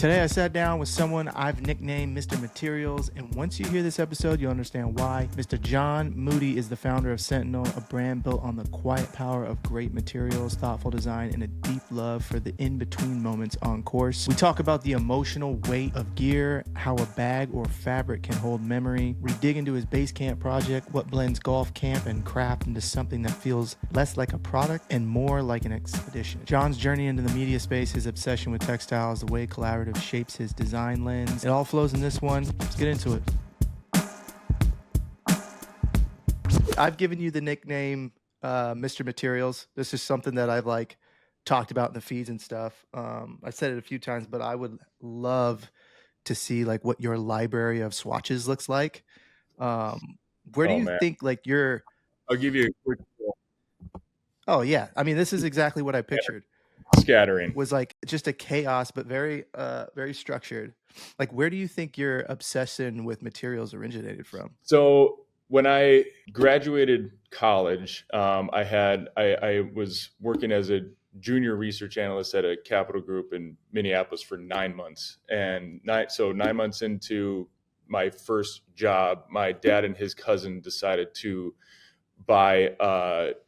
Today I sat down with someone I've nicknamed Mr. Materials, and once you hear this episode, you'll understand why. Mr. John Mooty is the founder of Sentinel, a brand built on the quiet power of great materials, thoughtful design, and a deep love for the in-between moments on course. We talk about the emotional weight of gear, how a bag or fabric can hold memory. We dig into his base camp project, what blends golf, camp, and craft into something that feels less like a product and more like an expedition. John's journey into the media space, his obsession with textiles, the way collaborative shapes his design lens. It all flows in this one. Let's get into it. I've given you the nickname Mr. Materials. This is something that I've talked about in the feeds and stuff. I said it a few times, but I would love to see what your library of swatches looks like. Where do you think your... I'll give you a quick... Oh yeah. I mean, this is exactly what I pictured. Scattering was just a chaos, but very structured. Where do you think your obsession with materials originated from? So when I graduated college, I was working as a junior research analyst at a capital group in Minneapolis for 9 months. And 9 months into my first job, my dad and his cousin decided to buy,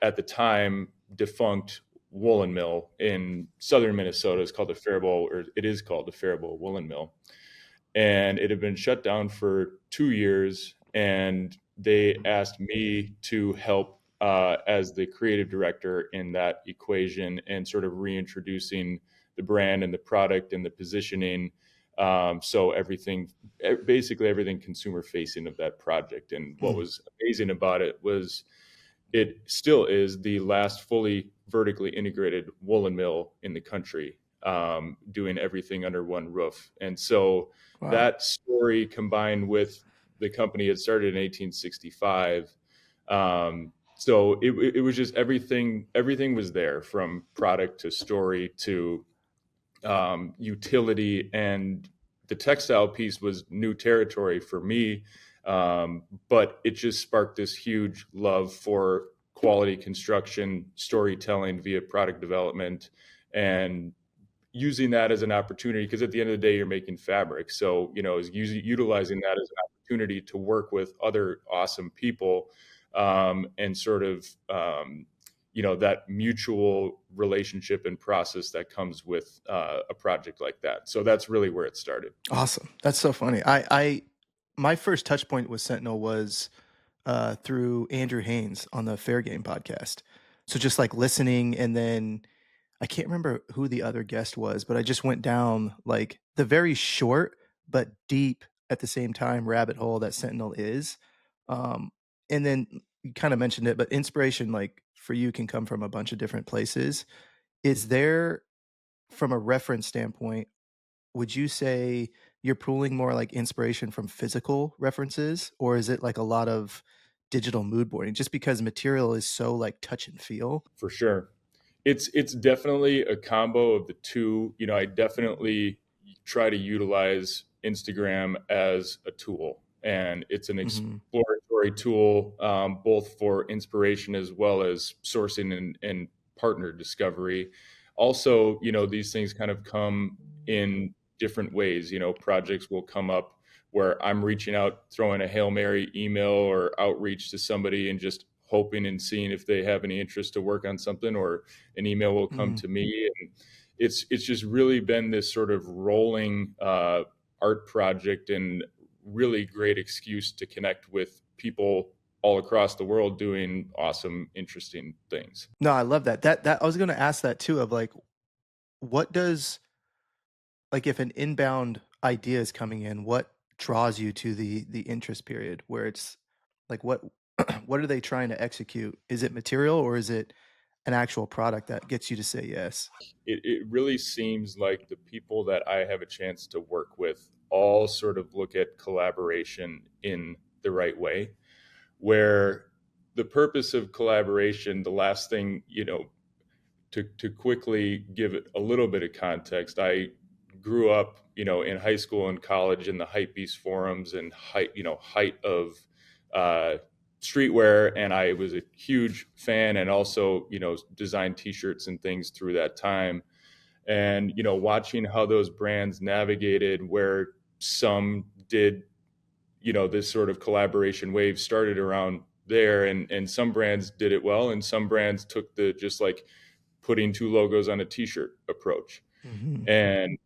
at the time, defunct woolen mill in southern Minnesota. It's called the Faribault, or it is called the Faribault Woolen Mill. And it had been shut down for 2 years. And they asked me to help as the creative director in that equation and sort of reintroducing the brand and the product and the positioning. So basically everything consumer facing of that project. And what was amazing about it was it still is the last fully vertically integrated woolen mill in the country, doing everything under one roof. And so that story combined with the company had started in 1865. So it was just everything was there, from product to story to utility. And the textile piece was new territory for me. But it just sparked this huge love for quality construction, storytelling via product development, and using that as an opportunity, because at the end of the day, you're making fabric. So, utilizing that as an opportunity to work with other awesome people, and sort of, that mutual relationship and process that comes with a project like that. So that's really where it started. Awesome. That's so funny. My first touch point with Sentinel was through Andrew Haynes on the Fair Game podcast. So just listening, and then I can't remember who the other guest was, but I just went down the very short but deep at the same time rabbit hole that Sentinel is. And then you kind of mentioned it, but inspiration for you can come from a bunch of different places. Is there, from a reference standpoint, would you say you're pulling more inspiration from physical references, or is it a lot of digital mood boarding, just because material is so touch and feel? For sure. It's definitely a combo of the two. I definitely try to utilize Instagram as a tool, and it's an exploratory tool, both for inspiration as well as sourcing and partner discovery. Also, these things kind of come in different ways. Projects will come up where I'm reaching out, throwing a Hail Mary email or outreach to somebody and just hoping and seeing if they have any interest to work on something, or an email will come to me. And it's just really been this sort of rolling art project, and really great excuse to connect with people all across the world doing awesome, interesting things. No, I love that. That I was going to ask that too, of what does, if an inbound idea is coming in, what draws you to the interest period, where it's what are they trying to execute? Is it material, or is it an actual product that gets you to say yes? It really seems like the people that I have a chance to work with all sort of look at collaboration in the right way, where the purpose of collaboration, the last thing, to quickly give it a little bit of context, I grew up, in high school and college in the hypebeast forums and height of streetwear, and I was a huge fan, and also designed t-shirts and things through that time. and watching how those brands navigated, where some did, this sort of collaboration wave started around there, and some brands did it well, and some brands took the just like putting two logos on a t-shirt approach. Mhm. And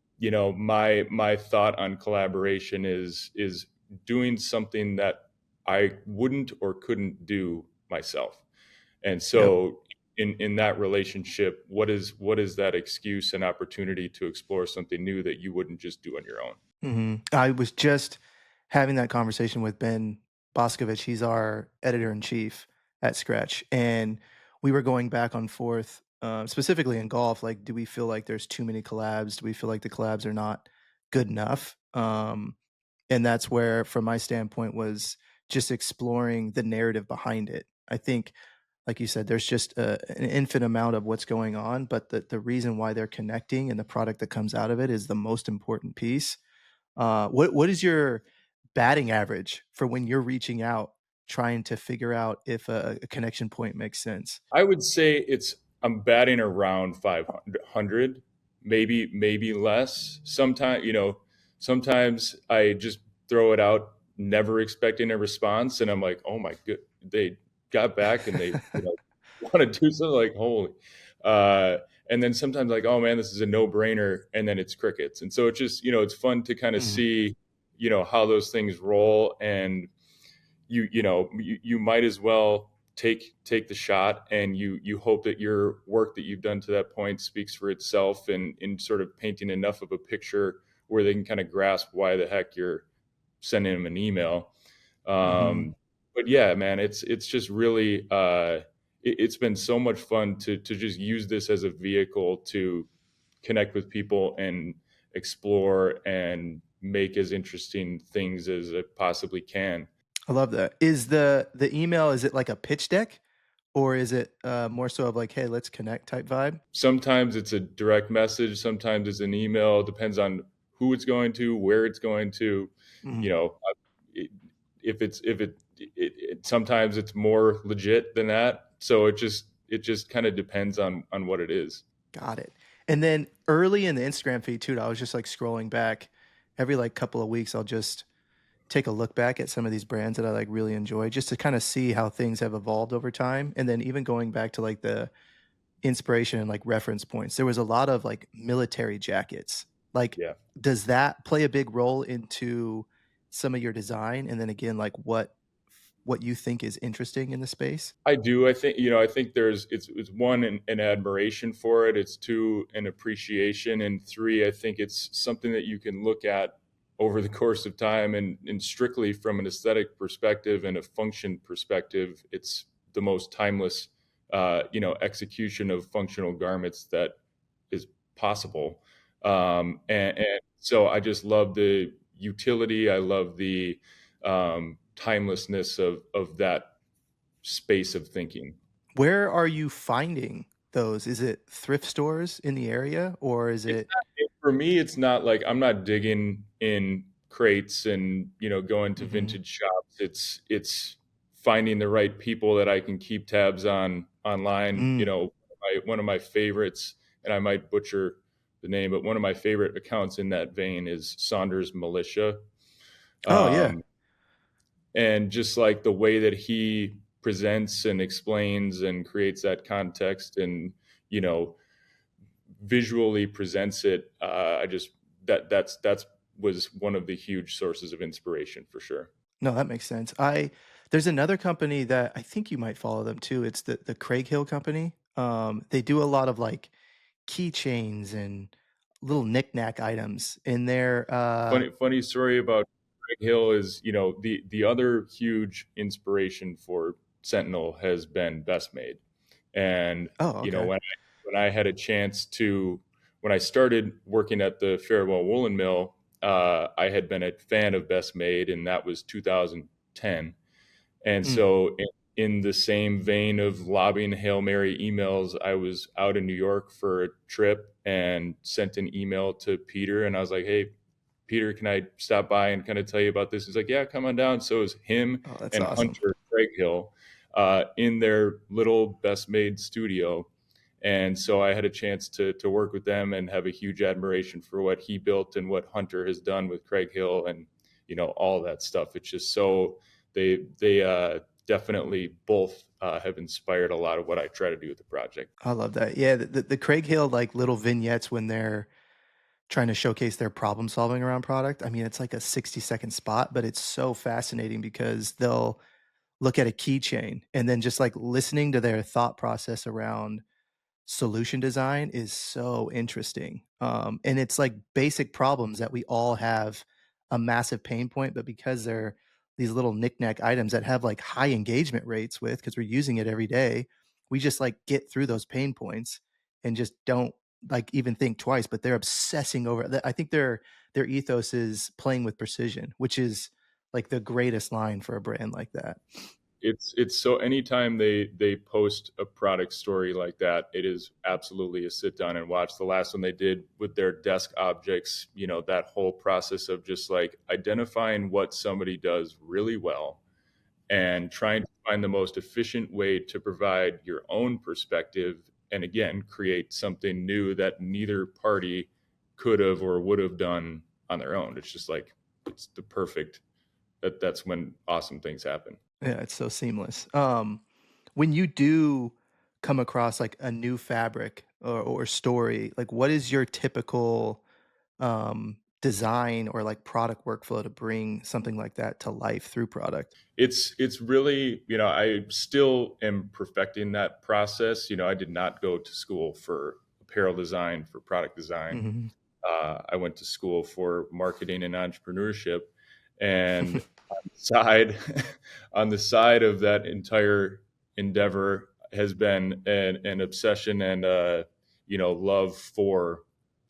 my thought on collaboration is doing something that I wouldn't or couldn't do myself. And Yep. so in that relationship, what is that excuse and opportunity to explore something new that you wouldn't just do on your own? I was just having that conversation with Ben Boscovich. He's our editor in chief at Skratch, and we were going back and forth, specifically in golf. Like, do we feel like there's too many collabs? Do we feel like the collabs are not good enough? And that's where, from my standpoint, was just exploring the narrative behind it. I think, like you said, there's just an infinite amount of what's going on, but the reason why they're connecting and the product that comes out of it is the most important piece. What is your batting average for when you're reaching out, trying to figure out if a connection point makes sense? I would say I'm batting around 500, maybe less. Sometimes I just throw it out, never expecting a response, and I'm like, oh my good, they got back and they want to do something, like holy. Uh, and then sometimes like, oh man, this is a no brainer, and then it's crickets. And so it's just it's fun to kind of Mhm, see how those things roll. And you might as well take the shot, and you hope that your work that you've done to that point speaks for itself, and in sort of painting enough of a picture where they can kind of grasp why the heck you're sending them an email. mhm. But yeah, man, it's just really it's been so much fun to just use this as a vehicle to connect with people and explore and make as interesting things as it possibly can. I love that. Is the email, is it like a pitch deck, or is it, more so of like, "Hey, let's connect" type vibe? Sometimes it's a direct message, sometimes it's an email. It depends on who it's going to, where it's going to. you Mhm. know it, if it sometimes it's more legit than that, so it just kind of depends on what it is. Got it. And then early in the Instagram feed too, I was just like scrolling back every like couple of weeks. I'll just take a look back at some of these brands that I like really enjoy just to kind of see how things have evolved over time. And then even going back to like the inspiration and like reference points, there was a lot of like military jackets. Like, Yeah, does that play a big role into some of your design? And then again, like what you think is interesting in the space? I do. I think it's one, an admiration for it. It's two, an appreciation, and three, I think it's something that you can look at over the course of time, and strictly from an aesthetic perspective and a function perspective, it's the most timeless, execution of functional garments that is possible. And so I just love the utility. I love the timelessness of that space of thinking. Where are you finding those? Is it thrift stores in the area or is It's it not for me. It's not like I'm not digging in crates and going to Mhm. vintage shops. It's finding the right people that I can keep tabs on online. Mm. One of my favorites, and I might butcher the name, but one of my favorite accounts in that vein is Saunders Militia. Oh, yeah. Um, and just like the way that he presents and explains and creates that context, and you know visually presents it, I just that's was one of the huge sources of inspiration for sure. No, that makes sense. There's another company that I think you might follow them too. It's the Craig Hill company. They do a lot of like keychains and little knickknack items in their Funny story about Greg Hill is, the other huge inspiration for Sentinel has been Best Made. And oh, okay. when I had a chance to when I started working at the Farewell Woolen Mill, I had been a fan of Best Made, and that was 2010. And Mm. so, in the same vein of lobbing Hail Mary emails, I was out in New York for a trip and sent an email to Peter. And I was like, hey, Peter, can I stop by and kind of tell you about this? He's like, yeah, come on down. So it was him Oh, that's and awesome. Hunter Craighill in their little Best Made studio. And so I had a chance to work with them and have a huge admiration for what he built and what Hunter has done with Craig Hill and all that stuff. It's just so they definitely both have inspired a lot of what I try to do with the project. I love that. Yeah, the Craig Hill like little vignettes when they're trying to showcase their problem solving around product. I mean, it's like a 60-second spot, but it's so fascinating because they'll look at a keychain and then just like listening to their thought process around solution design is so interesting. And it's like basic problems that we all have a massive pain point, but because they're these little knickknack items that have like high engagement rates with, because we're using it every day, we just like get through those pain points and just don't like even think twice. But they're obsessing over. I think their ethos is playing with precision, which is like the greatest line for a brand like that. It's so anytime they post a product story like that, it is absolutely a sit down and watch. The last one they did with their desk objects, that whole process of just like identifying what somebody does really well and trying to find the most efficient way to provide your own perspective, and again create something new that neither party could have or would have done on their own. It's just like it's the perfect that's when awesome things happen. Yeah, it's so seamless. When you do come across like a new fabric or story, like what is your typical design or like product workflow to bring something like that to life through product? It's really, I still am perfecting that process. I did not go to school for apparel design, for product design. Hmm. I went to school for marketing and entrepreneurship, and on the side, on the side of that entire endeavor has been an obsession and love for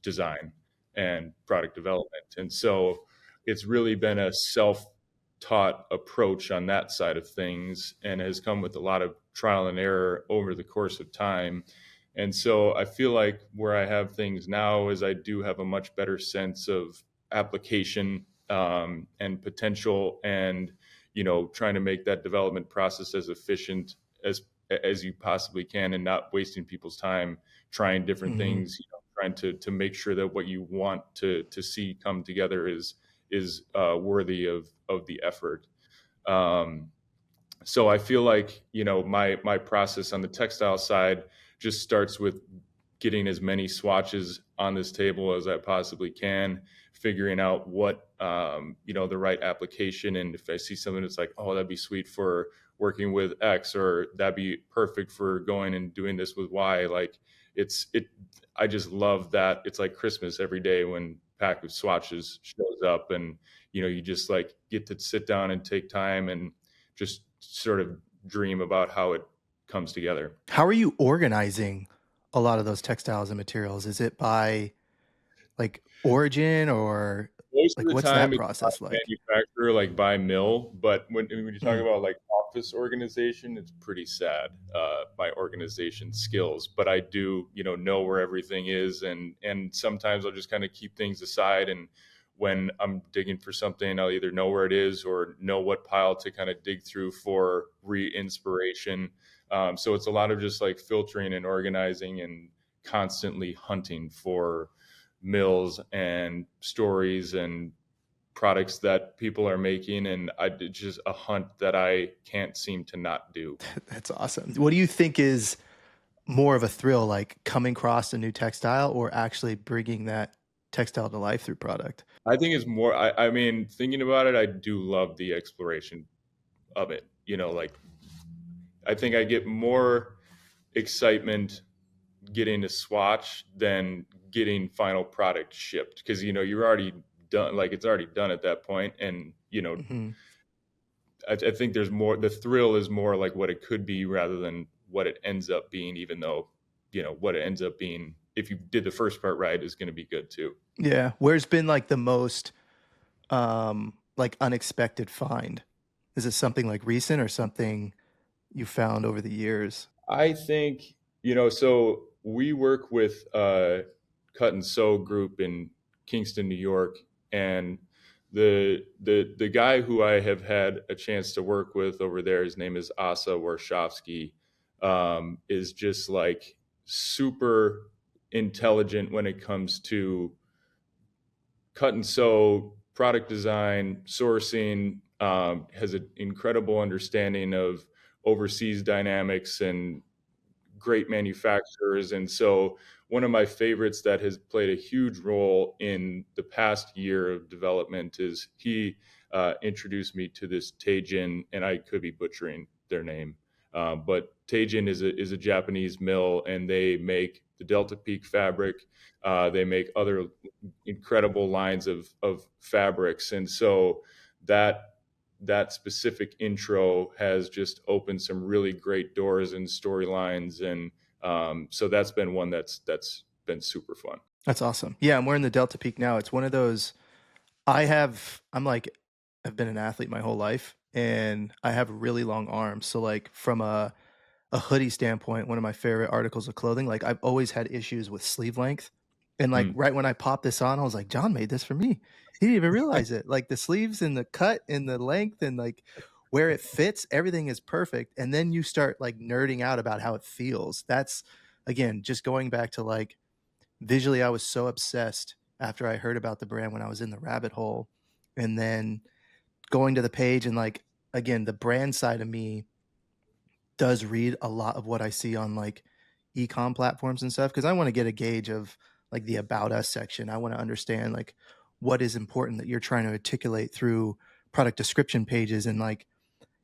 design and product development, and so it's really been a self-taught approach on that side of things, and has come with a lot of trial and error over the course of time. And so I feel like where I have things now is I do have a much better sense of application and potential, and trying to make that development process as efficient as you possibly can, and not wasting people's time trying different Hmm. things. Trying to make sure that what you want to see come together is worthy of the effort. Um, so I feel like my process on the textile side just starts with getting as many swatches on this table as I possibly can, figuring out what the right application, and if I see something that's like, oh, that'd be sweet for working with X, or that'd be perfect for going and doing this with Y. Like it I just love that it's like Christmas every day when pack of swatches shows up, and you just like get to sit down and take time and just sort of dream about how it comes together. How are you organizing a lot of those textiles and materials? Is it by like origin or Most of like the what's that time it's by process like? manufacturer, like by mill, but when you talk Mm, about like office organization, it's pretty sad, my organization skills. But I do, know where everything is, and sometimes I'll just kind of keep things aside, and when I'm digging for something, I'll either know where it is or know what pile to kind of dig through for re-inspiration. So it's a lot of just like filtering and organizing and constantly hunting for mills and stories and products that people are making, and it's just a hunt that I can't seem to not do. that's awesome. What do you think is more of a thrill, like coming across a new textile or actually bringing that textile to life through product? I think it's more, I mean, thinking about it, I do love the exploration of it. Like I think I get more excitement getting a swatch than getting final product shipped, because you're already done, like it's already done at that point. And Hmm. I think there's more, the thrill is more like what it could be rather than what it ends up being, even though what it ends up being, if you did the first part right, is going to be good too. Yeah. Where's been like the most like unexpected find? Is it something like recent or something you found over the years? I think, so we work with Cut and Sew Group in Kingston, New York, and the guy who I have had a chance to work with over there, his name is Asa Warshawski, is just like super intelligent when it comes to cut and sew, product design, sourcing, has an incredible understanding of overseas dynamics and great manufacturers. And so one of my favorites that has played a huge role in the past year of development is he introduced me to this Teijin, and I could be butchering their name, but Teijin is a Japanese mill, and they make the Delta Peak fabric. They make other incredible lines of fabrics, and so that that specific intro has just opened some really great doors and storylines, and so that's been one that's been super fun. That's awesome. Yeah, I'm wearing the Delta Peak now. It's one of those I'm like I've been an athlete my whole life and I have really long arms. So like from a hoodie standpoint, one of my favorite articles of clothing, like I've always had issues with sleeve length. And like Mm. right when I popped this on, I was like, John made this for me. He didn't even realize it. Like the sleeves and the cut and the length and like where it fits, everything is perfect. And then you start like nerding out about how it feels. That's again just going back to like visually, I was so obsessed after I heard about the brand when I was in the rabbit hole. And then going to the page and like again, the brand side of me does read a lot of what I see on like e-com platforms and stuff because I want to get a gauge of like the about us section. I want to understand like what is important that you're trying to articulate through product description pages and like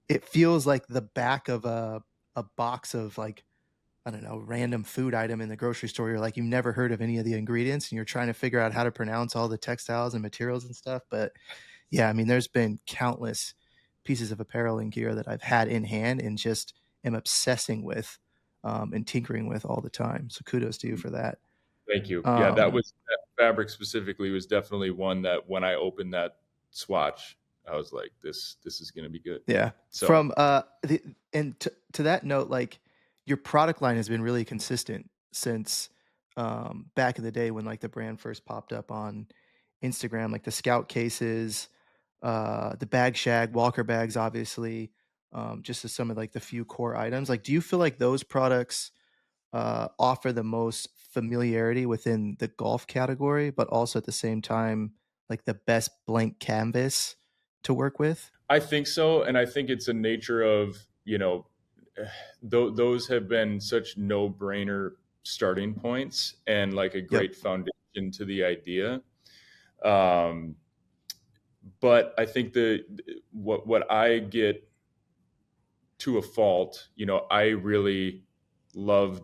it feels like the back of a box of like I don't know, random food item in the grocery store. You're like, you've never heard of any of the ingredients and you're trying to figure out how to pronounce all the textiles and materials and stuff. But yeah, I mean, there's been countless pieces of apparel and gear that I've had in hand and just am obsessing with and tinkering with all the time. So kudos to you for that. Thank you. Yeah, Um, that fabric specifically was definitely one that when I opened that swatch, I was like, this is going to be good. Yeah. So From and to that note, like your product line has been really consistent since back in the day when like the brand first popped up on Instagram, like the Scout cases, the bag shag, Walker bags, obviously, just as some of like the few core items. Like, do you feel like those products offer the most familiarity within the golf category, but also at the same time, like the best blank canvas to work with? I think so, and I think it's a nature of those have been such no brainer starting points and like a Yep. great foundation to the idea. Um, but I think what I get to a fault, I really love uh,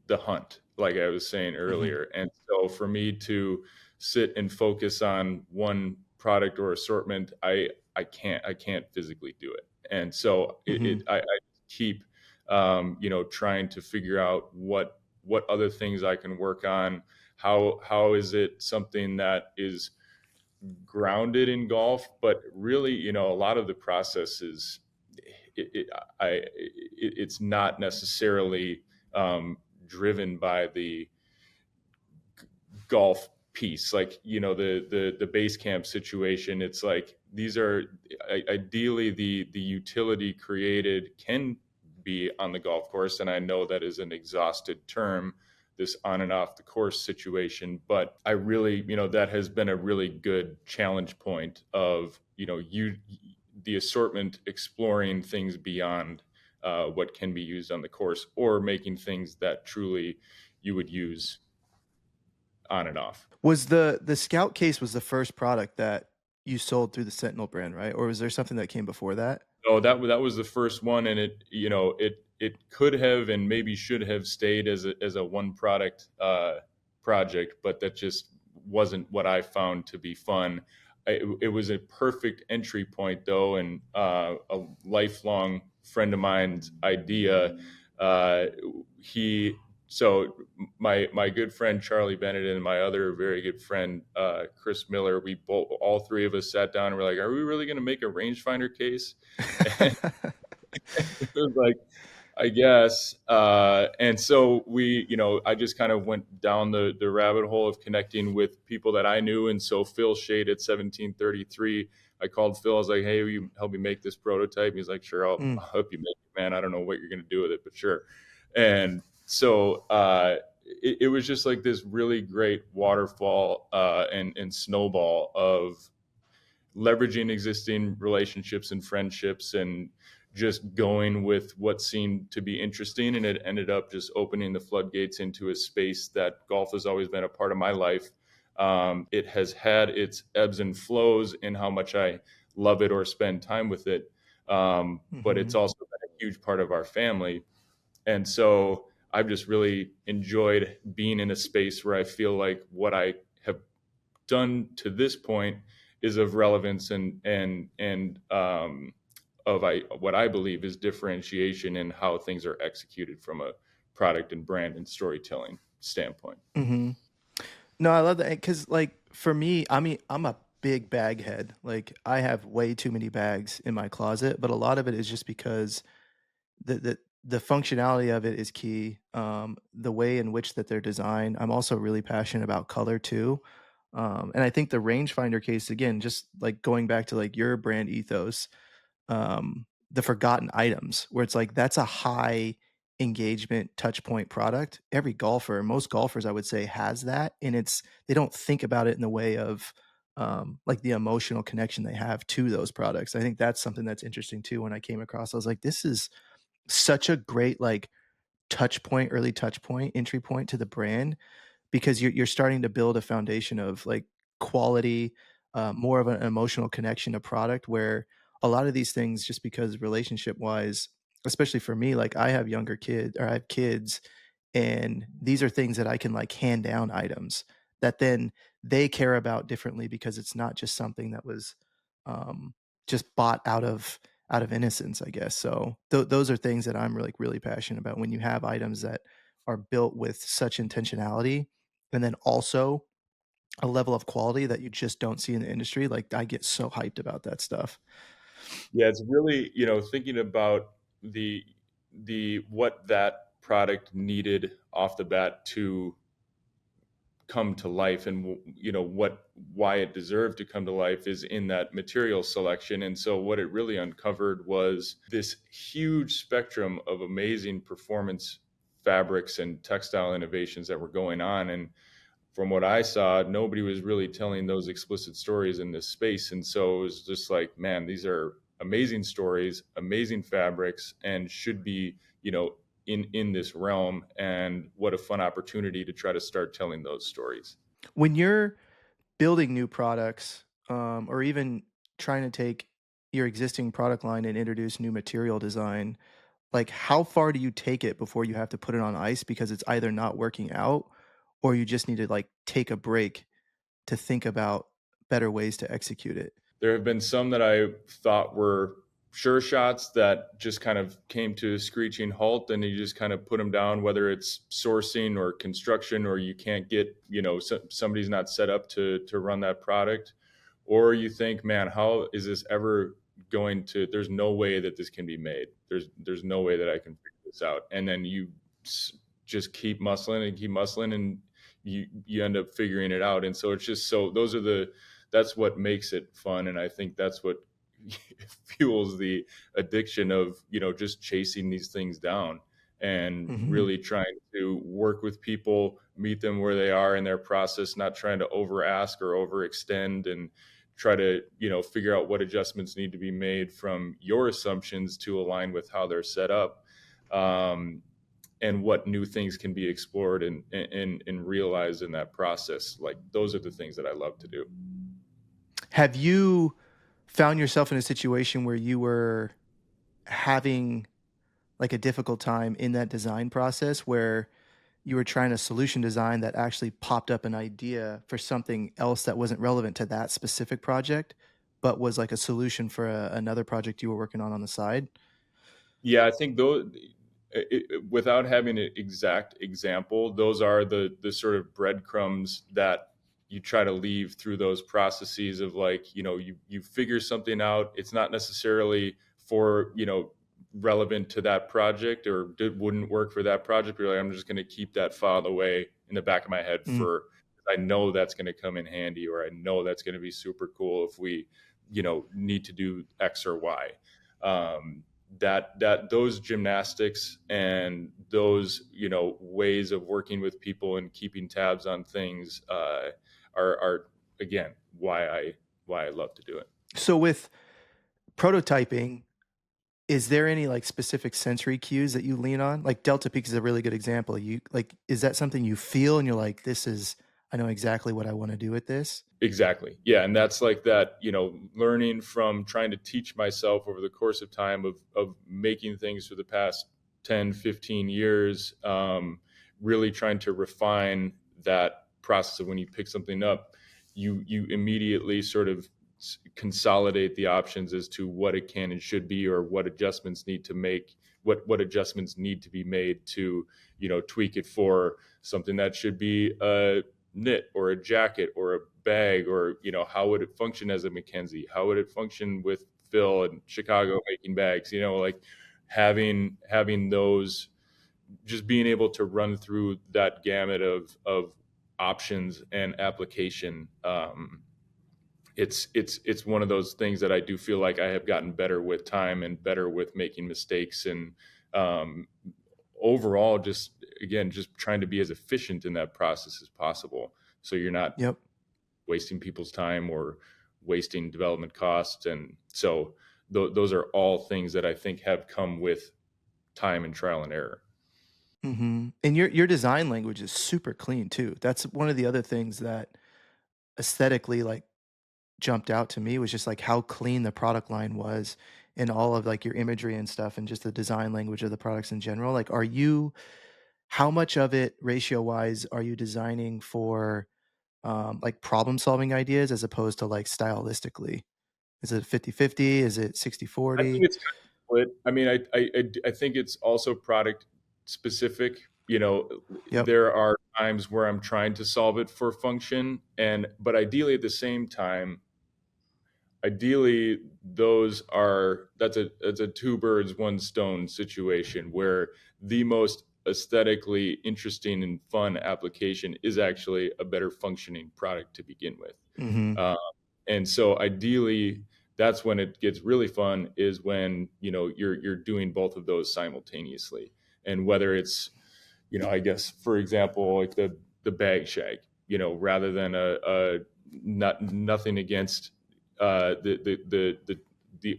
the hunt, like I was saying Hmm. earlier. And so for me to sit and focus on one product or assortment, I can't physically do it. And so Hmm. I keep trying to figure out what other things I can work on. How is it something that is grounded in golf, but really, a lot of the process is it, it, it's not necessarily driven by the golf piece, like the base camp situation. It's like these are ideally the utility created can be on the golf course, and I know that is an exhausted term, this on and off the course situation, but I really, that has been a really good challenge point of the assortment exploring things beyond what can be used on the course, or making things that truly you would use on and off. Was the Scout case was the first product that you sold through the Sentinel brand, right? Or was there something that came before that? Oh, that was the first one, and it could have and maybe should have stayed as a one product project, but that just wasn't what I found to be fun. It was a perfect entry point, though, and a lifelong friend of mine's idea. Uh, he so my good friend Charlie Bennett and my other very good friend Chris Miller, we both all three of us sat down and we're like, are we really going to make a rangefinder case? And it was like, I guess. And so I just kind of went down the rabbit hole of connecting with people that I knew. And so Phil Shade at 1733, I called Phil. I was like, hey, will you help me make this prototype? He's like, sure, I'll Mm. help you make it, man. I don't know what you're going to do with it, but sure. And so it was just like this really great waterfall and snowball of leveraging existing relationships and friendships and just going with what seemed to be interesting. And it ended up just opening the floodgates into a space that golf has always been a part of my life. It has had its ebbs and flows in how much I love it or spend time with it. But it's Mhm. also been a huge part of our family. And so I've just really enjoyed being in a space where I feel like what I have done to this point is of relevance and of what I believe is differentiation in how things are executed from a product and brand and storytelling standpoint. Mhm. No, I love that because, like, for me, I mean, I'm a big bag head. Like, I have way too many bags in my closet, but a lot of it is just because the functionality of it is key. The way in which that they're designed. I'm also really passionate about color too. And I think the rangefinder case, again, just like going back to like your brand ethos, the forgotten items where it's like that's a high engagement touch point product. Every golfer, most golfers I would say has that, and it's they don't think about it in the way of like the emotional connection they have to those products. I think that's something that's interesting too. When I came across, I was like, this is such a great like touch point, early touch point, entry point to the brand because you're starting to build a foundation of like quality, more of an emotional connection to product where a lot of these things, just because relationship wise, especially for me, like I have younger kids or I have kids, and these are things that I can like hand down items that then they care about differently because it's not just something that was um, just bought out of innocence, I guess. So those are things that I'm really passionate about when you have items that are built with such intentionality and then also a level of quality that you just don't see in the industry. Like I get so hyped about that stuff. Yeah, it's really, thinking about the what that product needed off the bat to come to life, and what why it deserved to come to life is in that material selection. And so what it really uncovered was this huge spectrum of amazing performance fabrics and textile innovations that were going on. And from what I saw, nobody was really telling those explicit stories in this space. And so it was just like, man, these are amazing stories, amazing fabrics, and should be, in this realm. And what a fun opportunity to try to start telling those stories. When you're building new products, or even trying to take your existing product line and introduce new material design, like how far do you take it before you have to put it on ice because it's either not working out or you just need to like take a break to think about better ways to execute it? There have been some that I thought were sure shots that just kind of came to a screeching halt, and you just kind of put them down, whether it's sourcing or construction, or you can't get, somebody's not set up to run that product, or you think, man, how is this ever going to? There's no way that this can be made. There's no way that I can figure this out, and then you just keep muscling and keep muscling, and you end up figuring it out. And so it's just so those are the that's what makes it fun. And I think that's what fuels the addiction of, just chasing these things down and Mhm. really trying to work with people, meet them where they are in their process, not trying to over ask or overextend, and try to, figure out what adjustments need to be made from your assumptions to align with how they're set up. And what new things can be explored and realized in that process. Like those are the things that I love to do. Have you found yourself in a situation where you were having like a difficult time in that design process where you were trying to solution design that actually popped up an idea for something else that wasn't relevant to that specific project, but was like a solution for another project you were working on the side? Yeah, I think those, without having an exact example, those are the sort of breadcrumbs that you try to leave through those processes of, like, you figure something out. It's not necessarily for, relevant to that project, or wouldn't work for that project. You're like, I'm just going to keep that file away in the back of my head Mm. for, I know that's going to come in handy, or I know that's going to be super cool if we, need to do X or Y. that those gymnastics and those, ways of working with people and keeping tabs on things, are again why I love to do it. So with prototyping, is there any like specific sensory cues that you lean on? Like Delta Peak is a really good example. You like, is that something you feel and you're like, this is, I know exactly what I want to do with this? Exactly. Yeah. And that's like that, learning from trying to teach myself over the course of time of making things for the past 10, 15 years, really trying to refine that process of when you pick something up, you immediately sort of consolidate the options as to what it can and should be, or what adjustments need to make, what adjustments need to be made to, tweak it for something that should be knit or a jacket or a bag, or how would it function as a Mackenzie, how would it function with Phil and Chicago making bags, like having those, just being able to run through that gamut of options and application. It's one of those things that I do feel like I have gotten better with time and better with making mistakes, and um, overall, just again, just trying to be as efficient in that process as possible, so you're not Yep. wasting people's time or wasting development costs. And so those are all things that I think have come with time and trial and error. And your design language is super clean too. That's one of the other things that aesthetically like jumped out to me was just like how clean the product line was and all of like your imagery and stuff and just the design language of the products in general. Like, are you, how much of it ratio wise are you designing for like problem solving ideas as opposed to like stylistically? Is it 50-50? Is it sixty I think forty? it's kind of split. I mean, I think it's also product specific. Yep. There are times where I'm trying to solve it for function, but ideally at the same time, ideally that's a two birds one stone situation, where the most aesthetically interesting and fun application is actually a better functioning product to begin with. Mm-hmm. uh, and so ideally, that's when it gets really fun, is when you're doing both of those simultaneously. And whether it's, I guess, for example, like the bag shag, rather than nothing against the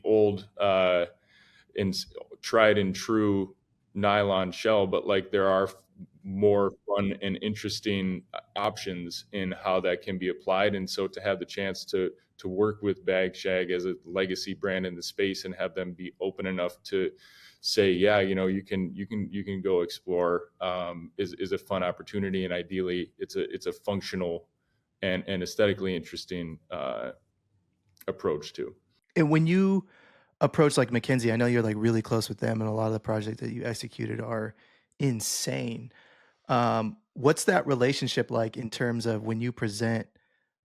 old and tried and true nylon shell, but like there are more fun and interesting options in how that can be applied. And so to have the chance to work with Bag Shag as a legacy brand in the space, and have them be open enough to say, yeah, you can go explore, is a fun opportunity. And ideally, it's a functional and aesthetically interesting approach too. And when you approach like McKinsey, I know you're like really close with them, and a lot of the projects that you executed are insane. What's that relationship like in terms of when you present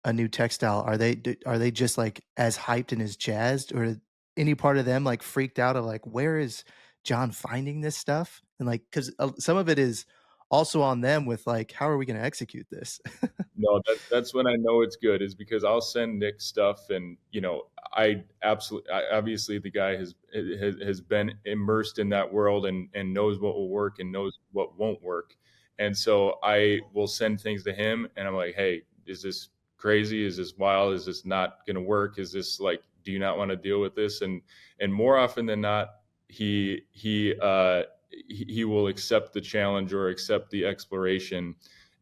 a new textile? Are they just like as hyped and as jazzed, or any part of them like freaked out of like, where is John finding this stuff? And like, because some of it is also on them with like, how are we going to execute this? No, that's when I know it's good, is because I'll send Nick stuff, and obviously the guy has been immersed in that world, and knows what will work and knows what won't work. And so I will send things to him, and I'm like, hey, is this crazy? Is this wild? Is this not going to work? Is this like, do you not want to deal with this? And more often than not, he will accept the challenge or accept the exploration.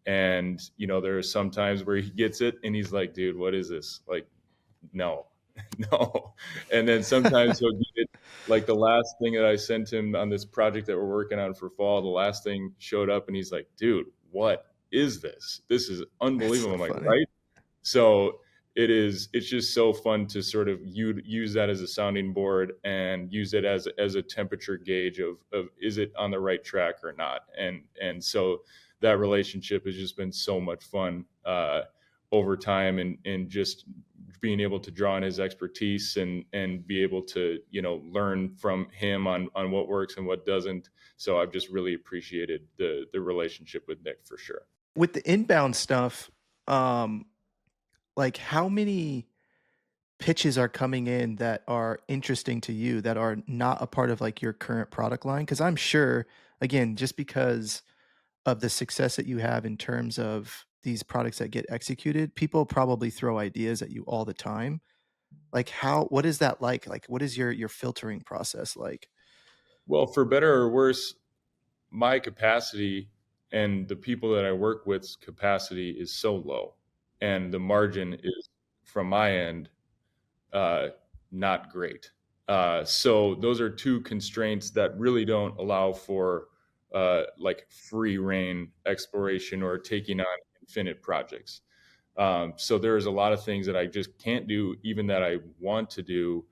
And there are some times where he gets it and he's like, dude, what is this? Like, no. No. And then sometimes he'll get it. Like the last thing that I sent him on this project that we're working on for fall, the last thing showed up and he's like, dude, what is this? This is That's unbelievable. so I'm like, funny. right? So it's just so fun to sort of use that as a sounding board, and use it as a temperature gauge of is it on the right track or not. And so that relationship has just been so much fun over time, and just being able to draw on his expertise, and be able to learn from him on what works and what doesn't. So I've just really appreciated the relationship with Nick, for sure. With the inbound stuff, like how many pitches are coming in that are interesting to you that are not a part of like your current product line? Because I'm sure, again, just because of the success that you have in terms of these products that get executed, people probably throw ideas at you all the time. Like how what is that like? Like what is your filtering process like? Well, for better or worse, my capacity and the people that I work with's capacity is so low, and the margin is from my end uh, not great. So those are two constraints that really don't allow for like free reign exploration or taking on infinite projects. So there's a lot of things that I just can't do, even that I want to do,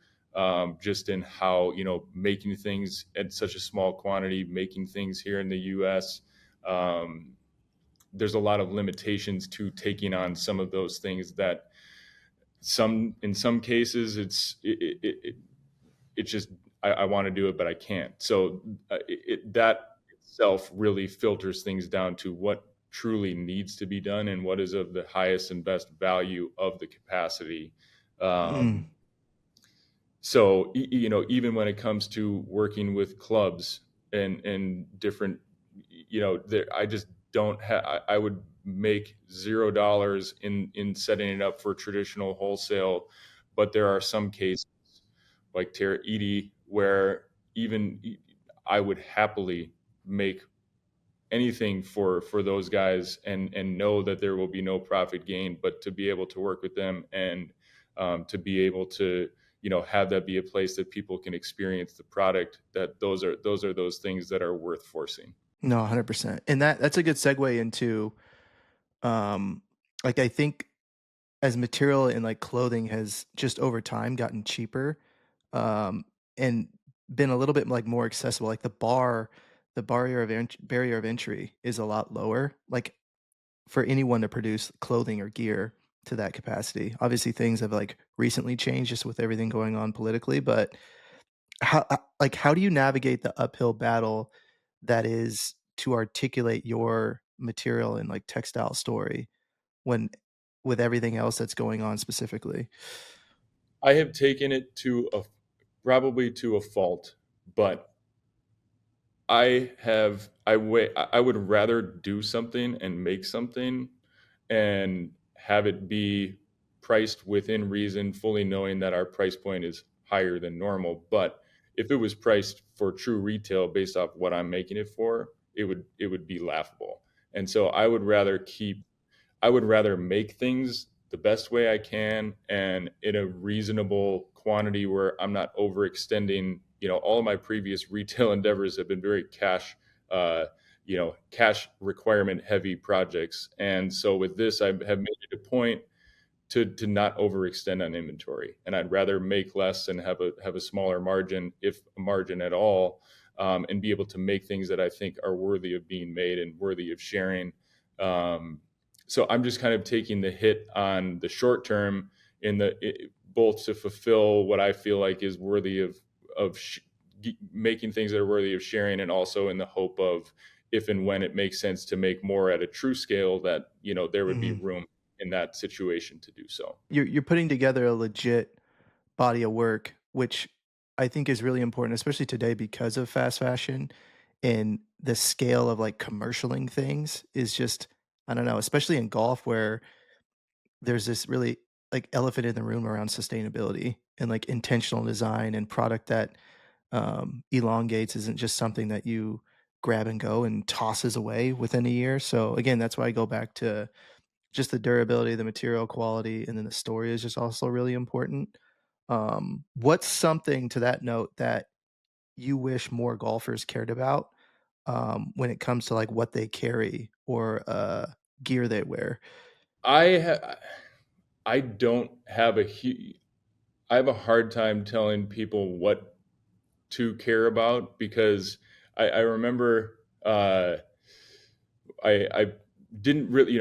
just in how, making things at such a small quantity, making things here in the U.S. Um, there's a lot of limitations to taking on some of those things that in some cases it's just I want to do it but I can't. So that itself really filters things down to what truly needs to be done and what is of the highest and best value of the capacity. Mm, So even when it comes to working with clubs and different, there I just don't have. I would make $0 in setting it up for traditional wholesale, but there are some cases like Terra Edie where even I would happily make anything for those guys and know that there will be no profit gain, but to be able to work with them and to be able to have that be a place that people can experience the product, that those are those things that are worth forcing. no, 100%. And that's a good segue into um like I think as material in like clothing has just over time gotten cheaper um and been a little bit like more accessible, like the barrier of entry is a lot lower, like for anyone to produce clothing or gear to that capacity. Obviously things have like recently changed just with everything going on politically, but how do you navigate the uphill battle that is to articulate your material and like textile story when with everything else that's going on specifically? I have taken it to a probably to a fault, but I would rather do something and make something and have it be priced within reason, fully knowing that our price point is higher than normal. But if it was priced for true retail based off what I'm making it for, it would be laughable. And so I would rather make things the best way I can and in a reasonable quantity where I'm not overextending. All of my previous retail endeavors have been very cash requirement heavy projects. And so with this, I have made it a point to not overextend on inventory, and I'd rather make less and have a smaller margin, if a margin at all, and be able to make things that I think are worthy of being made and worthy of sharing. Um, so I'm just kind of taking the hit on the short term both to fulfill what I feel like is worthy of making things that are worthy of sharing, and also in the hope of, if and when it makes sense to make more at a true scale, that there would be Mhm. room in that situation to do so. You're putting together a legit body of work, which I think is really important, especially today because of fast fashion and the scale of like commercialing things is just I don't know, especially in golf where there's this really like elephant in the room around sustainability and like intentional design and product that elongates isn't just something that you grab and go and tosses away within a year. So again, that's why I go back to just the durability, the material quality, and then the story is just also really important. What's something to that note that you wish more golfers cared about when it comes to like what they carry or gear they wear? I don't have I have a hard time telling people what to care about, because I remember I didn't really,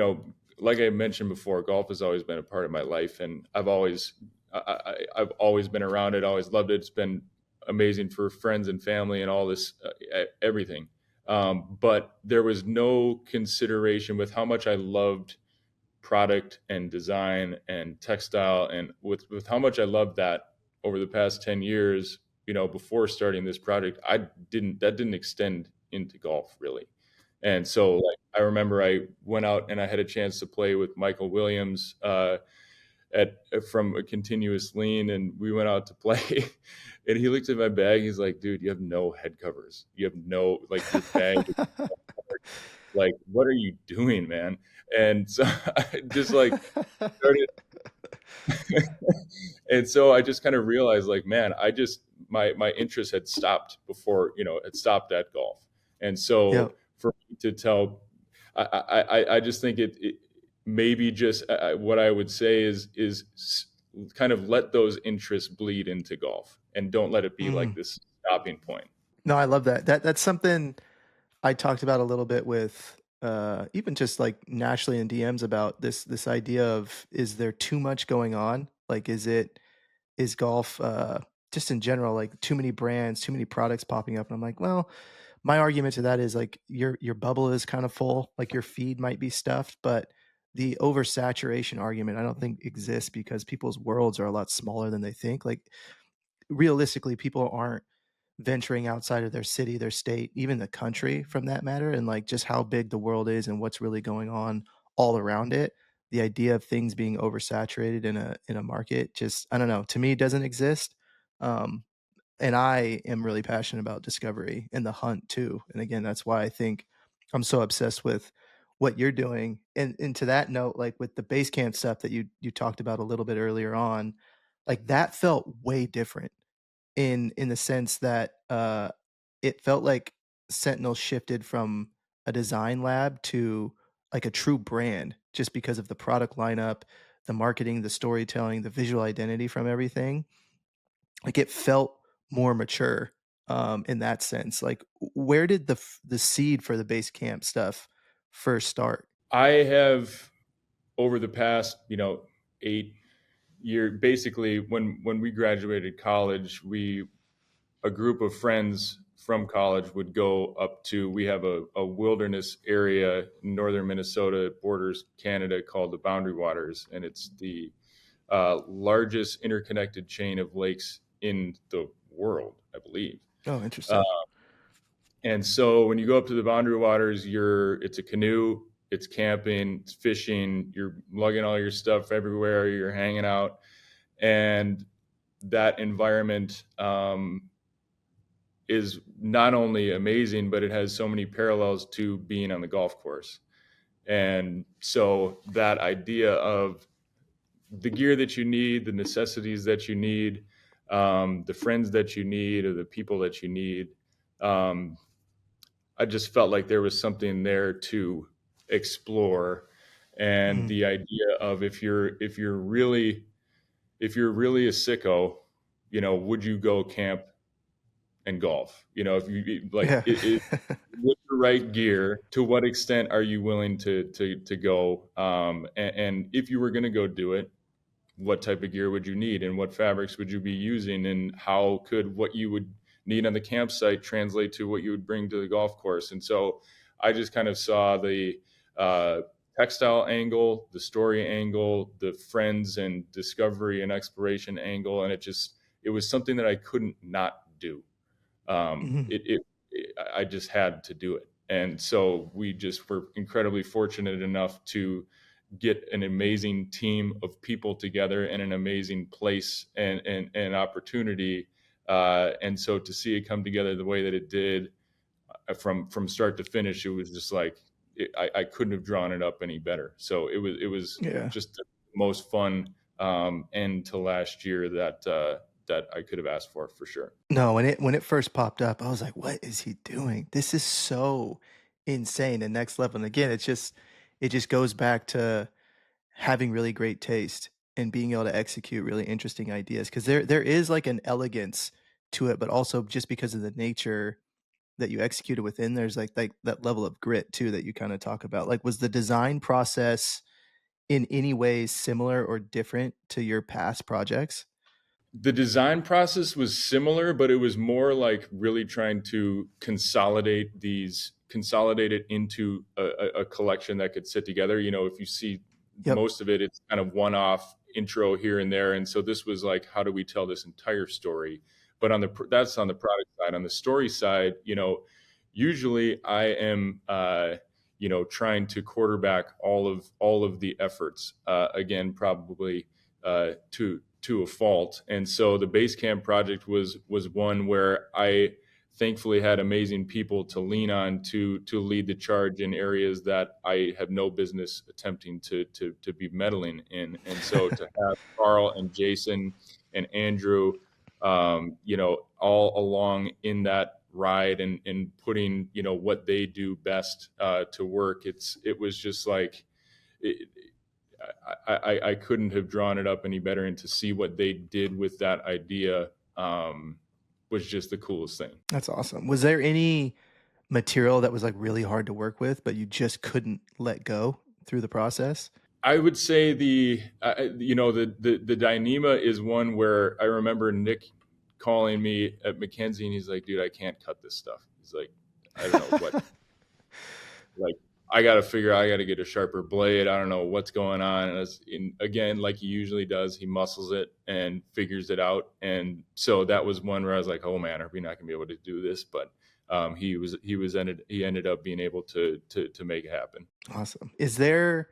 like I mentioned before, golf has always been a part of my life, and I've always been around it, always loved it. It's been amazing for friends and family and all this, everything. But there was no consideration with how much I loved product and design and textile, and with how much I love that over the past 10 years, before starting this project, that didn't extend into golf really. And so like I remember I went out and I had a chance to play with Michael Williams at from a continuous lean, and we went out to play and he looked at my bag, he's like, dude, you have no head covers, you have no, like, your bag is covered. Like, what are you doing, man? And so I just like started and so I just kind of realized, like, man, my interest had stopped before, it stopped at golf. And so Yep. for me to tell, I just think it maybe just what I would say is kind of let those interests bleed into golf and don't let it be like Mm. this stopping point. No, I love that. That's something I talked about a little bit with even just like naturally in DMs about this idea of, is there too much going on? Like, is golf just in general like too many brands, too many products popping up? And I'm like, well, my argument to that is like your bubble is kind of full, like your feed might be stuffed, but the oversaturation argument I don't think exists because people's worlds are a lot smaller than they think. Like realistically, people aren't venturing outside of their city, their state, even the country from that matter, and like just how big the world is and what's really going on all around it. The idea of things being oversaturated in a market just, I don't know, to me it doesn't exist. Um, and I am really passionate about discovery and the hunt too. And again, that's why I think I'm so obsessed with what you're doing. And to that note, like with the base camp stuff that you talked about a little bit earlier on, like that felt way different in the sense that it felt like Sentinel shifted from a design lab to like a true brand just because of the product lineup, the marketing, the storytelling, the visual identity from everything. Like it felt more mature in that sense. Like where did the seed for the base camp stuff first start? I have over the past, 8 year, basically when we graduated college, a group of friends from college would go up to, we have a wilderness area in northern Minnesota, borders Canada, called the Boundary Waters, and it's the largest interconnected chain of lakes in the world, I believe. Oh, uh, interesting. and so when you go up to the Boundary Waters, it's a canoe, it's camping, it's fishing, you're lugging all your stuff everywhere, you're hanging out. And that environment is not only amazing, but it has so many parallels to being on the golf course. And so that idea of the gear that you need, the necessities that you need, the friends that you need, or the people that you need, um, I just felt like there was something there to explore. And Mhm. the idea of, if you're really a sicko, would you go camp and golf? If you like Yeah. it with the right gear, to what extent are you willing to go? And if you were going to go do it, what type of gear would you need, and what fabrics would you be using, and how could what you would need on the campsite translate to what you would bring to the golf course? And so I just kind of saw the uh, textile angle, the story angle, the friends and discovery and exploration angle, and it was something that I couldn't not do. um, Mhm. it, it, I just had to do it. And so we just were incredibly fortunate enough to get an amazing team of people together in an amazing place and opportunity. And so to see it come together the way that it did, from start to finish, it was just like, I couldn't have drawn it up any better. So it was Yeah. just the most fun end to last year that I could have asked for sure. No, when it first popped up, I was like, "What is he doing? This is so insane and next level." And again, it just goes back to having really great taste and being able to execute really interesting ideas because there is like an elegance to it, but also just because of the nature that you execute it within, there's like that level of grit too that you kind of talk about. Like, was the design process in any ways similar or different to your past projects? The design process was similar, but it was more like really trying to consolidate it into a collection that could sit together. If you see Yep. most of it, it's kind of one-off intro here and there. And so this was like, how do we tell this entire story? But that's on the product side. On the story side, usually I am, trying to quarterback all of the efforts. Again, probably to a fault. And so the Basecamp project was one where I thankfully had amazing people to lean on to lead the charge in areas that I have no business attempting to be meddling in. And so to have Carl and Jason and Andrew, all along in that ride and putting what they do best to work, it was just like it, I couldn't have drawn it up any better, and to see what they did with that idea was just the coolest thing. That's awesome. Was there any material that was like really hard to work with, but you just couldn't let go through the process? I would say the Dyneema is one where I remember Nick calling me at McKinsey, and he's like, "Dude, I can't cut this stuff." He's like, "I don't know what, like, I got to get a sharper blade. I don't know what's going on." And again, like he usually does, he muscles it and figures it out. And so that was one where I was like, "Oh man, are we not gonna be able to do this?" But he ended up being able to make it happen. Awesome. Is there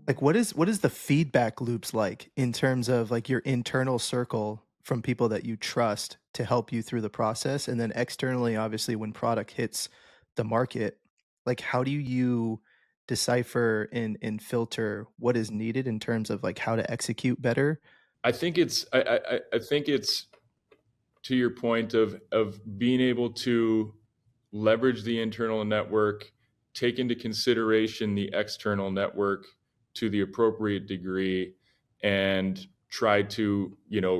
like what is the feedback loops like in terms of like your internal circle from people that you trust to help you through the process, and then externally, obviously, when product hits the market, like how do you decipher and filter what is needed in terms of like how to execute better? I think it's to your point of being able to leverage the internal network, take into consideration the external network to the appropriate degree, and try to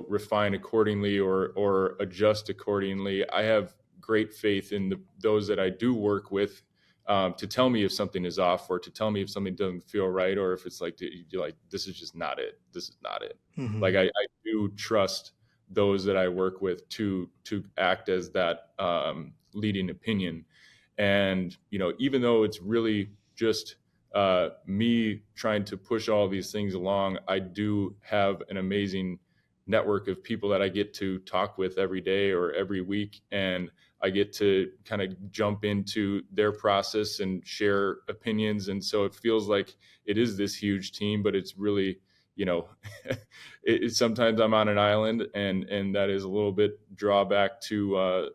refine accordingly or adjust accordingly. I have great faith in those that I do work with, to tell me if something is off, or to tell me if something doesn't feel right, or if it's like, you're like, this is just not it. This is not it. Mm-hmm. Like I do trust those that I work with to act as that leading opinion. And even though it's really just me trying to push all these things along, I do have an amazing network of people that I get to talk with every day or every week, and I get to kind of jump into their process and share opinions. And so it feels like it is this huge team, but it's really, sometimes I'm on an island, and that is a little bit drawback to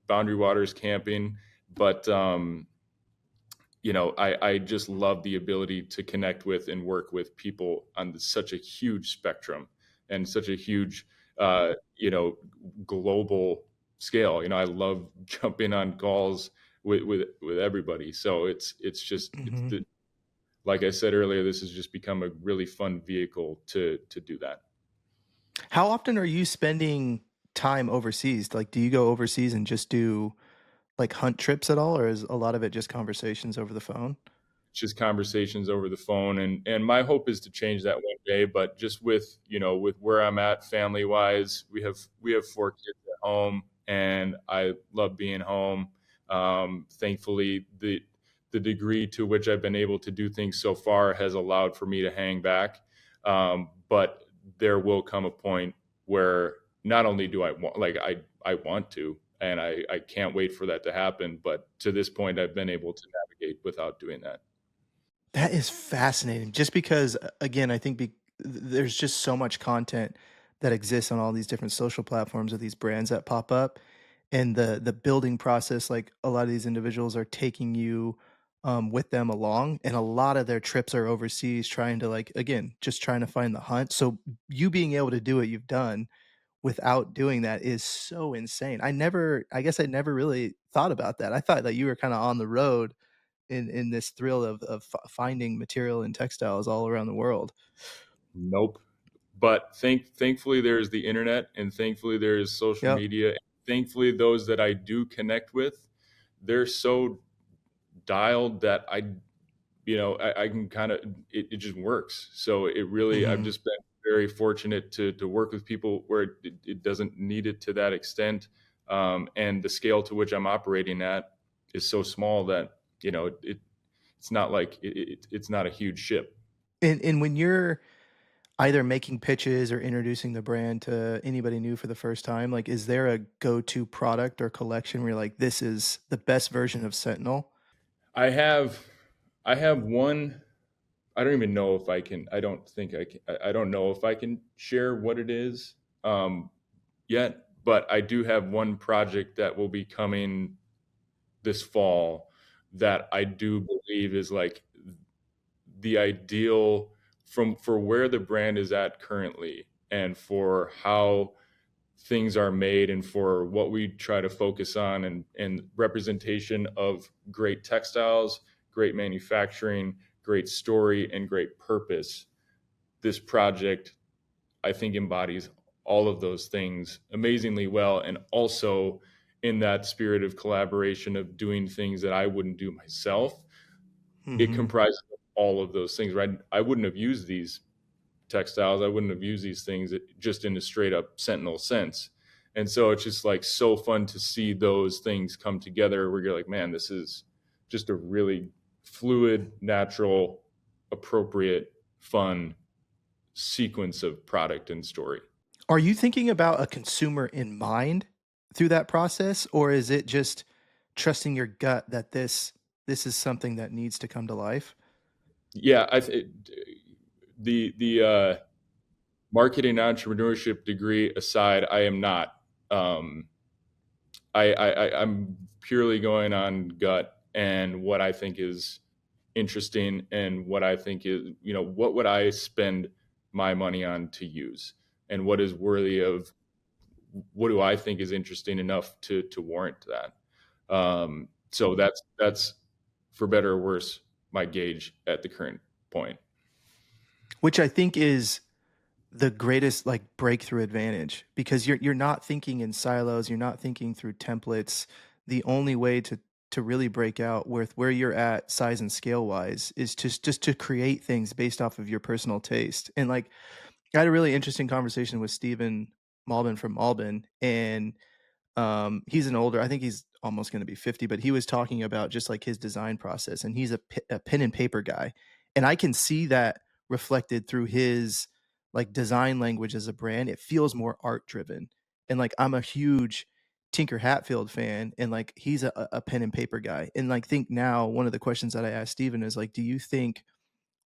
Boundary Waters camping. But I just love the ability to connect with and work with people on such a huge spectrum and such a huge, global scale. I love jumping on calls with everybody. So Mm-hmm. like I said earlier, this has just become a really fun vehicle to do that. How often are you spending time overseas? Like, do you go overseas and just do like hunt trips at all, or is a lot of it just conversations over the phone? Just conversations over the phone, and my hope is to change that one day. But just with where I'm at family wise, we have 4 kids at home, and I love being home. Thankfully, the degree to which I've been able to do things so far has allowed for me to hang back. But there will come a point where not only do I want, like, I want to, and I can't wait for that to happen, but to this point I've been able to navigate without doing that. That is fascinating. Just because, again, I think there's just so much content that exists on all these different social platforms of these brands that pop up, and the building process. Like a lot of these individuals are taking you with them along, and a lot of their trips are overseas, trying to like again, just trying to find the hunt. So you being able to do what you've done without doing that is so insane. I guess I never really thought about that. I thought that you were kind of on the road in this thrill of finding material and textiles all around the world. Nope. But thankfully there's the internet, and thankfully there's social Yep. media. And thankfully those that I do connect with, they're so dialed that I can kind of, it just works. So it really, I've Mhm. just been very fortunate to work with people where it doesn't need it to that extent. And the scale to which I'm operating at is so small that, it's not like it's not a huge ship. And when you're either making pitches or introducing the brand to anybody new for the first time, like, is there a go-to product or collection where you're like, this is the best version of Sentinel? I have I have one. I don't even know if I can. I don't think I can. I don't know if I can share what it is um, yet. But I do have one project that will be coming this fall that I do believe is like the ideal from for where the brand is at currently and for how things are made and for what we try to focus on and representation of great textiles, great manufacturing, great story, and great purpose. This project, I think, embodies all of those things amazingly well. And also in that spirit of collaboration of doing things that I wouldn't do myself, it Mhm. comprises all of those things, right? I wouldn't have used these textiles. I wouldn't have used these things just in a straight up Sentinel sense. And so it's just like so fun to see those things come together where you're like, man, this is just a really fluid, natural, appropriate, fun sequence of product and story. Are you thinking about a consumer in mind through that process, or is it just trusting your gut that this is something that needs to come to life? Yeah, the marketing entrepreneurship degree aside, I am not. Um, I'm purely going on gut and what I think is interesting and what I think is, what would I spend my money on to use and what is worthy of what do I think is interesting enough to warrant that. So that's for better or worse my gauge at the current point. Which I think is the greatest like breakthrough advantage because you're not thinking in silos, you're not thinking through templates. The only way to really break out with where you're at size and scale wise is just to create things based off of your personal taste. And like I had a really interesting conversation with Stephen Malbin from Malbin, and he's an older, I think he's almost going to be 50, but he was talking about just like his design process, and he's a pen and paper guy. And I can see that reflected through his like design language as a brand. It feels more art driven. And like I'm a huge Tinker Hatfield fan, and like he's a pen and paper guy. And like think now one of the questions that I asked Steven is like, do you think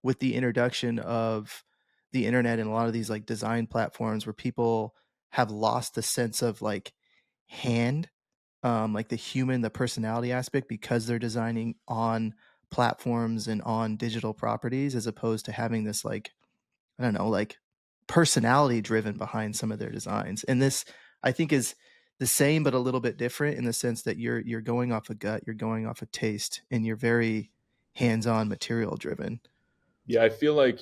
with the introduction of the internet and a lot of these like design platforms where people have lost the sense of like hand, like the human, the personality aspect because they're designing on platforms and on digital properties as opposed to having this like, I don't know, like personality driven behind some of their designs. And this I think is the same but a little bit different in the sense that you're going off a gut, you're going off a taste, and you're very hands-on material driven. Yeah, I feel like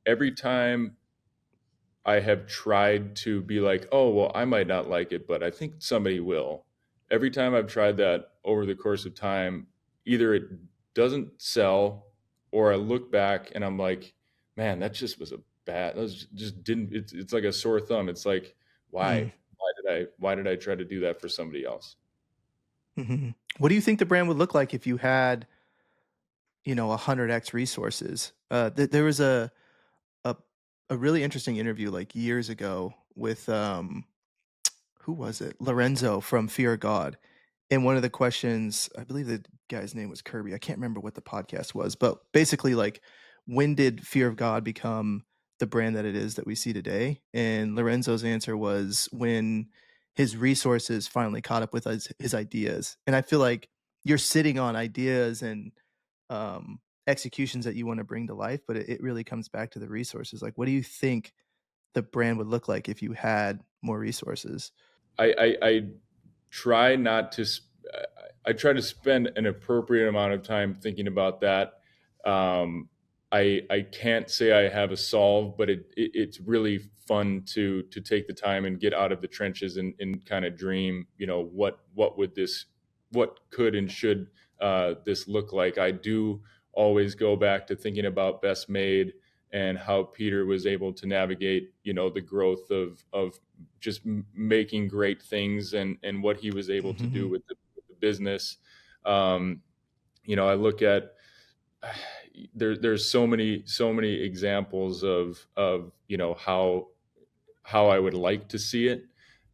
every time I have tried to be like, oh, well, I might not like it, but I think somebody will. Every time I've tried that over the course of time, either it doesn't sell or I look back and I'm like, man, that just was a bad, that was just didn't, it's like a sore thumb. It's like, Mm. why? Why did I try to do that for somebody else? Hmm. What do you think the brand would look like if you had, 100x resources? There was a a really interesting interview like years ago with who was it? Lorenzo from Fear of God. And one of the questions, I believe the guy's name was Kirby. I can't remember what the podcast was, but basically, like, when did Fear of God become the brand that it is that we see today? And Lorenzo's answer was when his resources finally caught up with his ideas. And I feel like you're sitting on ideas and executions that you want to bring to life, but it really comes back to the resources. Like, what do you think the brand would look like if you had more resources? I try not to. I try to spend an appropriate amount of time thinking about that. I can't say I have a solve, but it's really fun to take the time and get out of the trenches and kind of dream. What would this, what could and should this look like? I do always go back to thinking about Best Made and how Peter was able to navigate, the growth of just making great things and what he was able to do Mhm. with the business. I look at there's so many examples of how I would like to see it.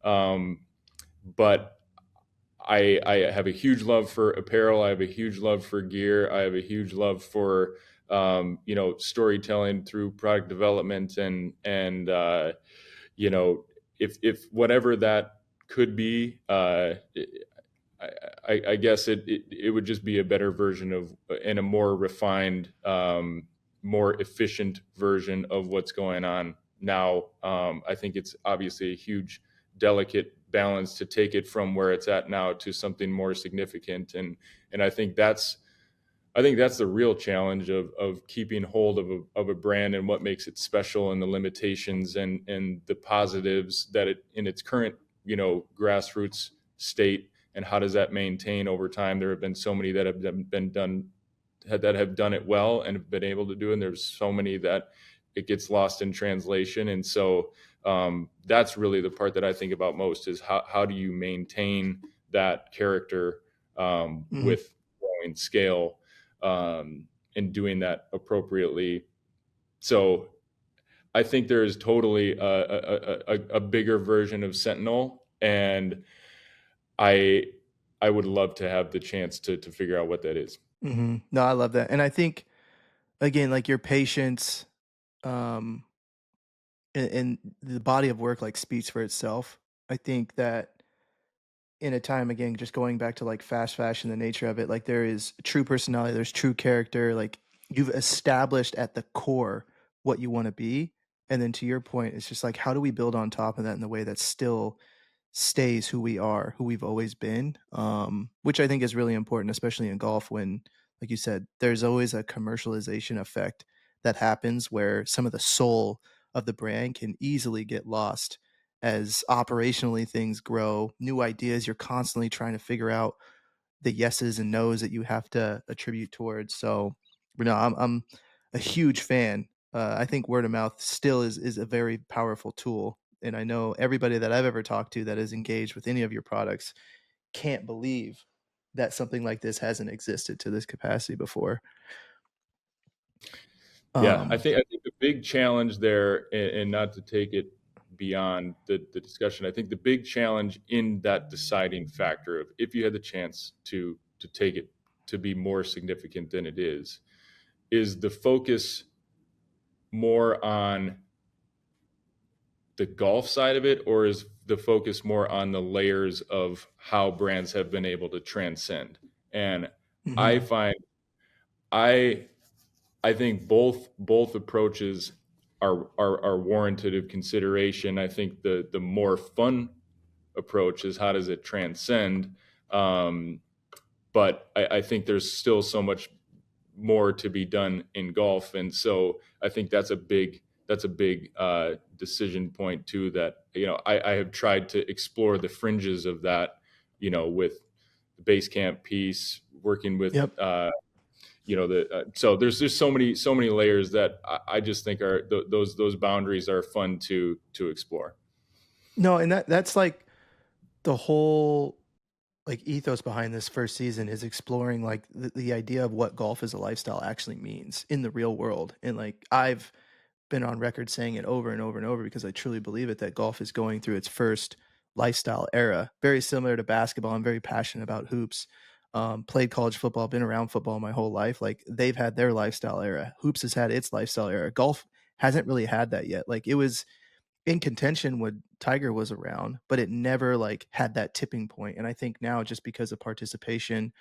But I have a huge love for apparel. I have a huge love for gear. I have a huge love for storytelling through product development, and if whatever that could be, I guess it would just be a better version of, and a more refined, more efficient version of what's going on now. I think it's obviously a huge, delicate balance to take it from where it's at now to something more significant, and I think that's the real challenge of keeping hold of a brand and what makes it special, and the limitations and the positives that it in its current grassroots state, and how does that maintain over time. There have been so many that have been done that have done it well and have been able to do it, and there's so many that it gets lost in translation. And so that's really the part that I think about most, is how do you maintain that character Mhm. with growing scale, and doing that appropriately. So I think there is totally a bigger version of Sentinel, and I I would love to have the chance to figure out what that is. Mhm. No, I love that, and I think, again, like, your patience, um, and the body of work, like, speaks for itself. I think that in a time, again, just going back to, like, fast fashion, the nature of it, like, there is true personality, there's true character, like, you've established at the core what you wanna be, and then to your point, it's just like, how do we build on top of that in a way that still stays who we are, who we've always been, which I think is really important, especially in golf when, like you said, there's always a commercialization effect that happens where some of the soul of the brand can easily get lost as operationally things grow, new ideas, you're constantly trying to figure out the yeses and nos that you have to attribute towards. So, but no, I'm a huge fan. I think word of mouth still is a very powerful tool, and I know everybody that I've ever talked to that is engaged with any of your products can't believe that something like this hasn't existed to this capacity before. Yeah, I Um, think I think the big challenge there, and not to take it beyond the discussion, I think the big challenge in that deciding factor of if you had the chance to take it to be more significant than it is the focus more on the golf side of it, or is the focus more on the layers of how brands have been able to transcend? And I mhm, find I I think both approaches are warranted of consideration. I think the more fun approach is how does it transcend, um, but I think there's still so much more to be done in golf, and so I think that's a big decision point too. That I have tried to explore the fringes of that, with the base camp piece, working with yep. so there's just so many layers that I just think are those boundaries are fun to explore. No, and that's like the whole like ethos behind this first season is exploring like the idea of what golf as a lifestyle actually means in the real world. And like I've been on record saying it over and over and over because I truly believe it that golf is going through its first lifestyle era, very similar to basketball. I'm very passionate about hoops. Played college football, been around football my whole life. Like they've had their lifestyle era. Hoops has had its lifestyle era. Golf hasn't really had that yet. Like it was in contention when Tiger was around, but it never like had that tipping point. And I think now just because of participation,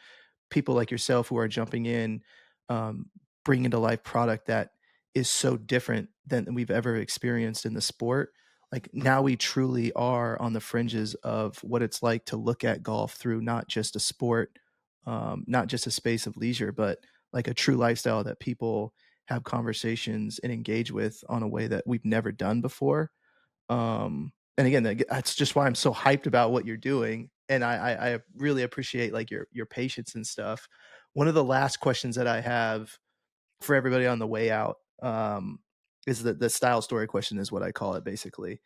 people like yourself who are jumping in, um, bringing to life product that is so different than we've ever experienced in the sport. Like now we truly are on the fringes of what it's like to look at golf through not just a sport, not just a space of leisure, but like a true lifestyle that people have conversations and engage with on a way that we've never done before. And again, that's just why I'm so hyped about what you're doing, and I really appreciate like your patience and stuff. One of the last questions that I have for everybody on the way out, is the style story question is what I call it basically.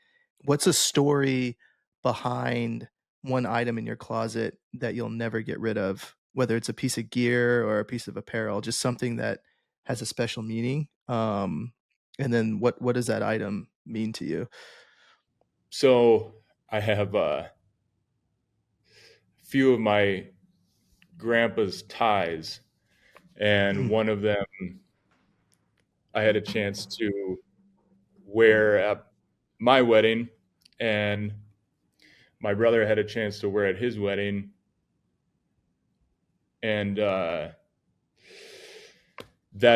What's a story behind one item in your closet that you'll never get rid of? Whether it's a piece of gear or a piece of apparel, just something that has a special meaning. And then what does that item mean to you? So I have a few of my grandpa's ties, and Mm. one of them I had a chance to wear at my wedding, and my brother had a chance to wear at his wedding, and that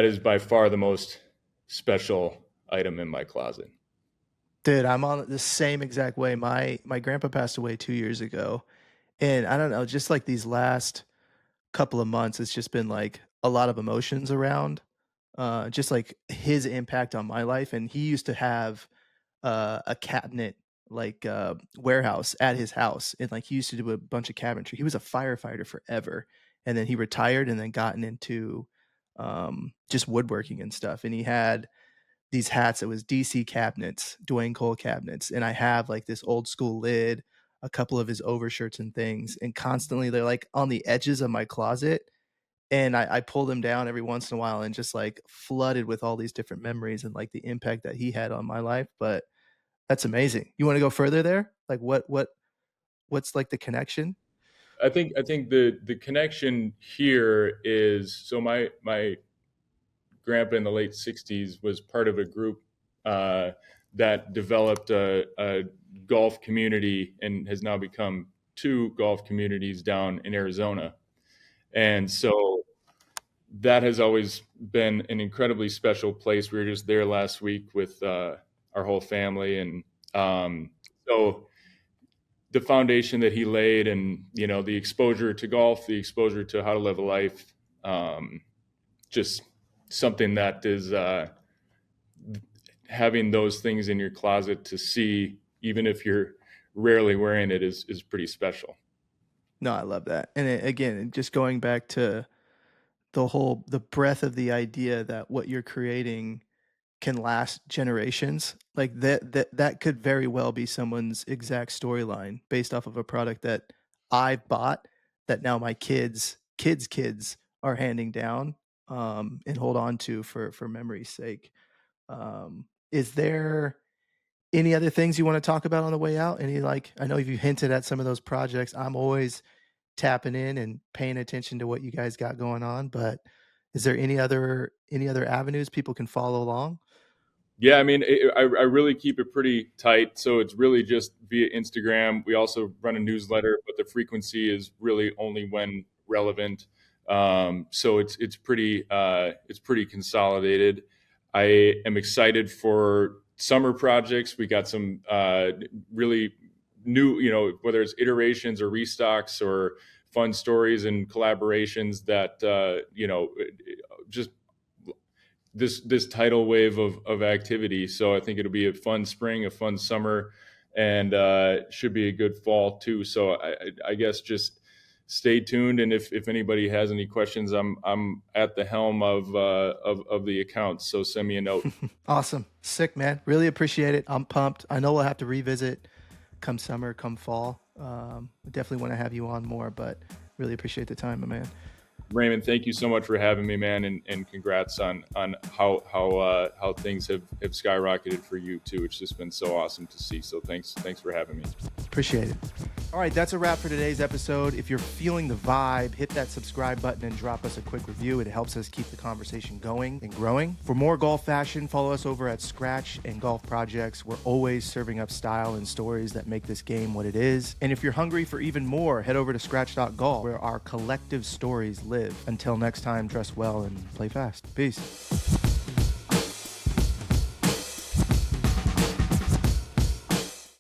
is by far the most special item in my closet. Dude, I'm on the same exact way. My grandpa passed away 2 years ago, and I don't know, just like these last couple of months, it's just been like a lot of emotions around just like his impact on my life. And he used to have a cabinet like warehouse at his house, and like he used to do a bunch of cabinetry. He was a firefighter forever, and then he retired and then gotten into just woodworking and stuff. And he had these hats. It was DC cabinets, Dwayne Cole cabinets, and I have like this old school lid, a couple of his overshirts and things, and constantly they're like on the edges of my closet, and I pull them down every once in a while and just like flooded with all these different memories and like the impact that he had on my life. But that's amazing. You want to go further there? Like what's like the connection? I think the connection here is, so my grandpa in the late 60s was part of a group uh, that developed a golf community and has now become two golf communities down in Arizona. And so that has always been an incredibly special place. We were just there last week with our whole family, and so the foundation that he laid, and the exposure to golf, the exposure to how to live a life, um, just something that is having those things in your closet to see, even if you're rarely wearing it, is pretty special. No, I love that. And again, just going back to the breadth of the idea that what you're creating can last generations. Like that could very well be someone's exact storyline based off of a product that I've bought that now my kids are handing down and hold on to for memory's sake. Is there any other things you want to talk about on the way out? Any, like, I know you hinted at some of those projects. I'm always tapping in and paying attention to what you guys got going on, but is there any other avenues people can follow along? Yeah, I mean, I really keep it pretty tight. So it's really just via Instagram. We also run a newsletter, but the frequency is really only when relevant. So it's pretty consolidated. I am excited for summer projects. We got some really new, whether it's iterations or restocks or fun stories and collaborations that just this tidal wave of activity. So I think it'll be a fun spring, a fun summer, and should be a good fall too. So I guess just stay tuned, and if anybody has any questions, I'm at the helm of the account. So send me a note. Awesome. Sick, man. Really appreciate it. I'm pumped. I know we'll have to revisit come summer, come fall. Definitely want to have you on more, but really appreciate the time, my man. Raymond, thank you so much for having me, man, and congrats on how things have skyrocketed for you too. It's just been so awesome to see. So thanks for having me. Appreciate it. All right, that's a wrap for today's episode. If you're feeling the vibe, hit that subscribe button and drop us a quick review. It helps us keep the conversation going and growing. For more golf fashion, follow us over at Skratch and Golf Projects. We're always serving up style and stories that make this game what it is. And if you're hungry for even more, head over to Skratch.golf, where our collective stories live. Until next time, dress well and play fast. Peace.